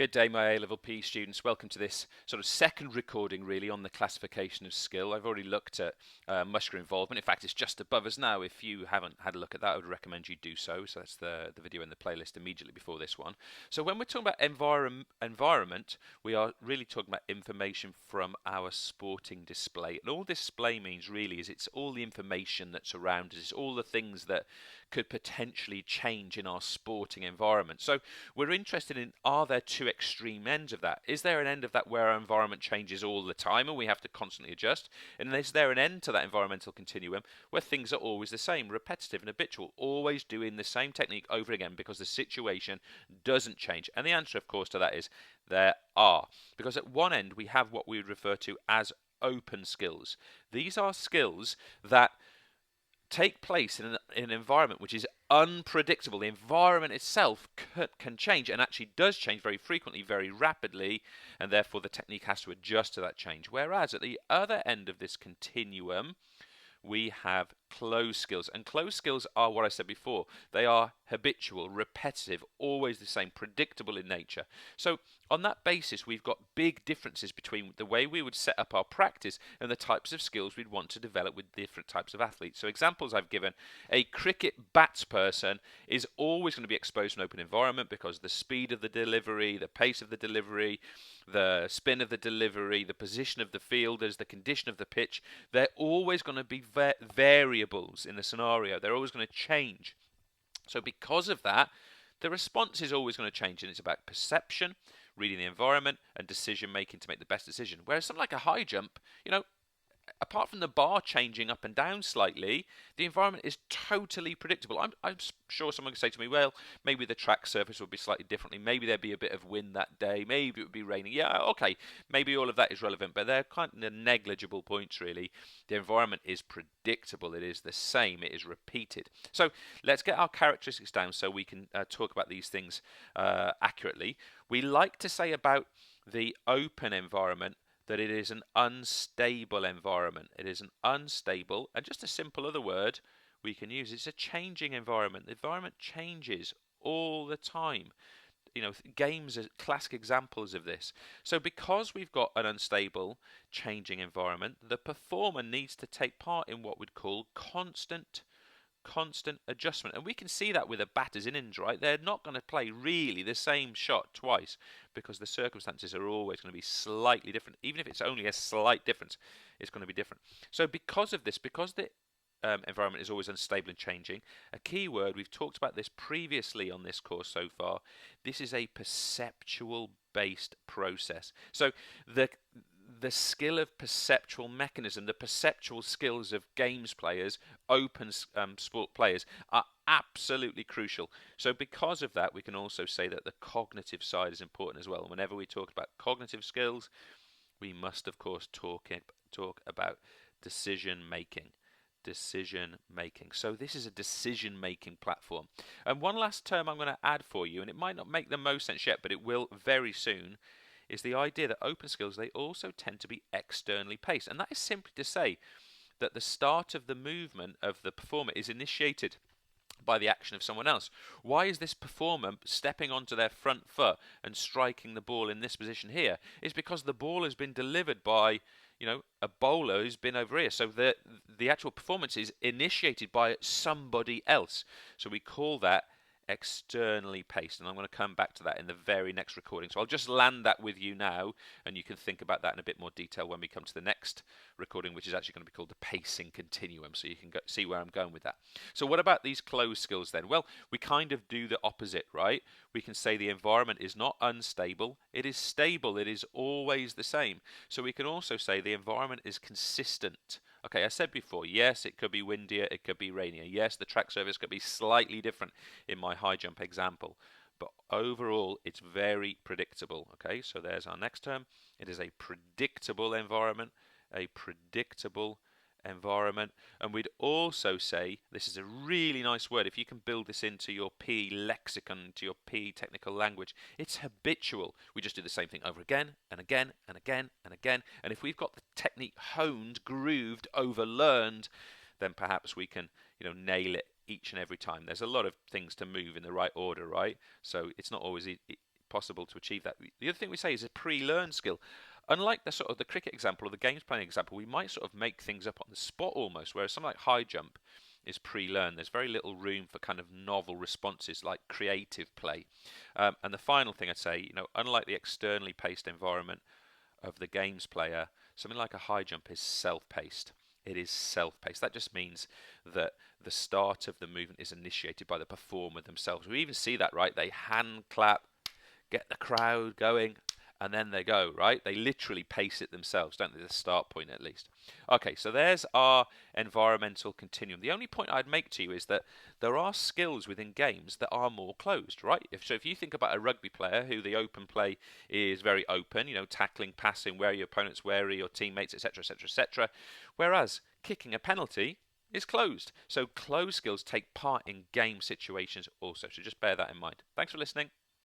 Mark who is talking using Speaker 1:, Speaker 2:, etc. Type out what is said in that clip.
Speaker 1: Good day, my A-level P students. Welcome to this sort of second recording, really, on the classification of skill. I've already looked at muscular involvement. In fact, it's just above us now. If you haven't had a look at that, I would recommend you do so. So that's the video in the playlist immediately before this one. So when we're talking about environment, we are really talking about information from our sporting display. And all display means really is it's all the information that's around us. It's all the things that could potentially change in our sporting environment. So we're interested in, are there two extreme ends of that? Is there an end of that where our environment changes all the time and we have to constantly adjust? And is there an end to that environmental continuum where things are always the same, repetitive and habitual, always doing the same technique over again because the situation doesn't change? And the answer, of course, to that is there are. Because at one end we have what we would refer to as open skills. These are skills that take place in an environment which is unpredictable. The environment itself can change, and actually does change very frequently, very rapidly, and therefore the technique has to adjust to that change. Whereas at the other end of this continuum, we have closed skills. And closed skills are what I said before. They are habitual, repetitive, always the same, predictable in nature. So on that basis, we've got big differences between the way we would set up our practice and the types of skills we'd want to develop with different types of athletes. So examples I've given: a cricket bats person is always going to be exposed to an open environment because the speed of the delivery, the pace of the delivery, the spin of the delivery, the position of the fielders, the condition of the pitch, they're always going to be variables in the scenario. They're always going to change. So because of that, the response is always going to change, and it's about perception, reading the environment, and decision making to make the best decision. Whereas something like a high jump, apart from the bar changing up and down slightly, the environment is totally predictable. I'm sure someone could say to me, well, maybe the track surface would be slightly differently. Maybe there'd be a bit of wind that day. Maybe it would be raining. Yeah, okay, maybe all of that is relevant, but they're kind of negligible points, really. The environment is predictable. It is the same. It is repeated. So let's get our characteristics down so we can talk about these things accurately. We like to say about the open environment that it is an unstable environment. It is an unstable, and just a simple other word we can use, it's a changing environment. The environment changes all the time. Games are classic examples of this. So because we've got an unstable, changing environment, the performer needs to take part in what we'd call constant adjustment. And we can see that with the batter's innings, right? They're not going to play really the same shot twice because the circumstances are always going to be slightly different. Even if it's only a slight difference, it's going to be different. So because of this, because the environment is always unstable and changing, a key word, we've talked about this previously on this course so far, this is a perceptual based process. So the skill of perceptual mechanism, the perceptual skills of games players, open sport players, are absolutely crucial. So because of that, we can also say that the cognitive side is important as well. And whenever we talk about cognitive skills, we must, of course, talk about decision making. So this is a decision-making platform. And one last term I'm going to add for you, and it might not make the most sense yet, but it will very soon, is the idea that open skills, they also tend to be externally paced. And that is simply to say that the start of the movement of the performer is initiated by the action of someone else. Why is this performer stepping onto their front foot and striking the ball in this position here? It's because the ball has been delivered by a bowler who's been over here. So the actual performance is initiated by somebody else. So we call that externally paced, and I'm going to come back to that in the very next recording. So I'll just land that with you now, and you can think about that in a bit more detail when we come to the next recording, which is actually going to be called the pacing continuum, so you can see where I'm going with that. So what about these closed skills then? Well, we kind of do the opposite, right? We can say the environment is not unstable, it is stable, it is always the same. So we can also say the environment is consistent. Okay, I said before, yes, it could be windier, it could be rainier. Yes, the track surface could be slightly different in my high jump example. But overall, it's very predictable. Okay, so there's our next term. It is a predictable environment, a predictable environment. And we'd also say, this is a really nice word, if you can build this into your PE lexicon, to your PE technical language, it's habitual. We just do the same thing over again and again and again and again. And if we've got the technique honed, grooved, overlearned, then perhaps we can, nail it each and every time. There's a lot of things to move in the right order, right? So it's not always possible to achieve that. The other thing we say is a pre-learned skill. Unlike the sort of the cricket example or the games playing example, we might sort of make things up on the spot almost, whereas something like high jump is pre-learned. There's very little room for kind of novel responses like creative play. And the final thing I'd say, unlike the externally paced environment of the games player, something like a high jump is self-paced. It is self-paced. That just means that the start of the movement is initiated by the performer themselves. We even see that, right? They hand clap, get the crowd going, and then they go, right? They literally pace it themselves, don't they? The start point, at least. Okay, so there's our environmental continuum. The only point I'd make to you is that there are skills within games that are more closed, right? If you think about a rugby player who the open play is very open, tackling, passing, where your opponent's wary, your teammates, etc., etc., etc., whereas kicking a penalty is closed. So closed skills take part in game situations also. So just bear that in mind. Thanks for listening.